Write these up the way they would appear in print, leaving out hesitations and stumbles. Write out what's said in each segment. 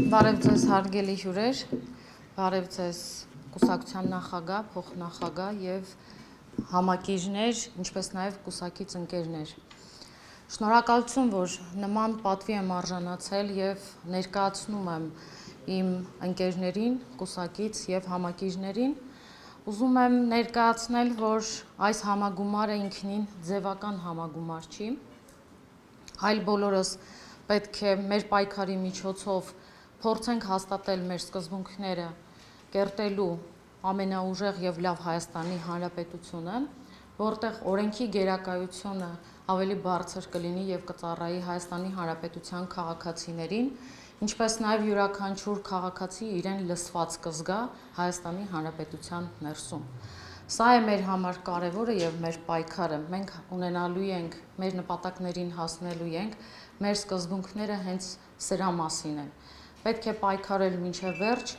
Բարև ձեզ հարգելի հյուրեր, բարև ձեզ կուսակցության նախագահ, փոխնախագահ եւ համակիրներ, ինչպես նաեւ կուսակից ընկերներ։ Շնորհակալություն, որ նման պատվի եմ արժանացել եւ ներկայացնում եմ իմ ընկերներին, կուսակից եւ համակիրներին։ Ուզում եմ ներկայացնել, որ այս համագումարը ինքնին ձևական համագումար չի, այլ բոլորս պետք է մեր պայքարի միջոցով փորձենք հաստատել մեր սկզբունքները կերտելու ամենաուժեղ եւ լավ Հայաստանի Հանրապետությունը, որտեղ օրենքի գերակայությունը ավելի բարձր կլինի եւ կծառայի Հայաստանի Հանրապետության քաղաքացիներին, ինչպես նաեւ յուրաքանչյուր քաղաքացի իրեն լսված կզգա Հայաստանի Հանրապետության ներսում։ Սա է մեր համար կարևորը եւ մեր պայքարը։ Մենք ունենալու ենք, մեր նպատակներին հասնելու ենք, մեր սկզբունքները հենց սրա մասին են։ Պետք է պայքարել մինչև վերջ,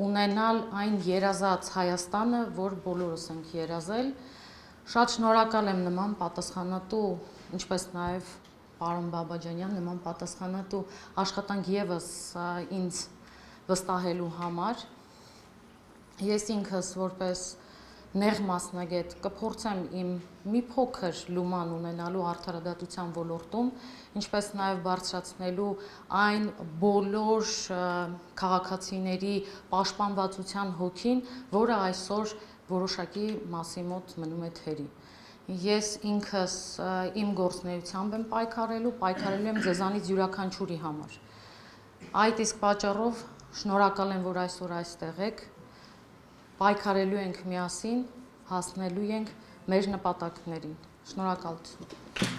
ունենալ այն երազած Հայաստանը, որ բոլորս ենք երազել։ Շատ շնորհակալ եմ նման պատասխանատու, ինչպես նաև պարոն Բաբաջանյան, նման պատասխանատու աշխատանք եւս ինձ վստահելու համար։ Ես ինքս որպես նեղ մասնագետ կփորձեմ իմ մի փոքր լուման ունենալու արդարադատության ոլորտում, ինչպես նաև բարձրացնելու այն բոլոր քաղաքացիների պաշտպանվածության հոգին, որը այսօր որոշակի մասի մոտ մնում է թերի։ Ես ինքս իմ գործունեությամբ եմ պայքարելու եմ ձեզանից յուրաքանչյուրի համար։ Այդ իսկ պատճառով շնորհակալ եմ, որ այսօր այստեղ եք, պայքարելու ենք միասին, հասնելու ենք մեր նպատակներին։ Շնորհակալություն։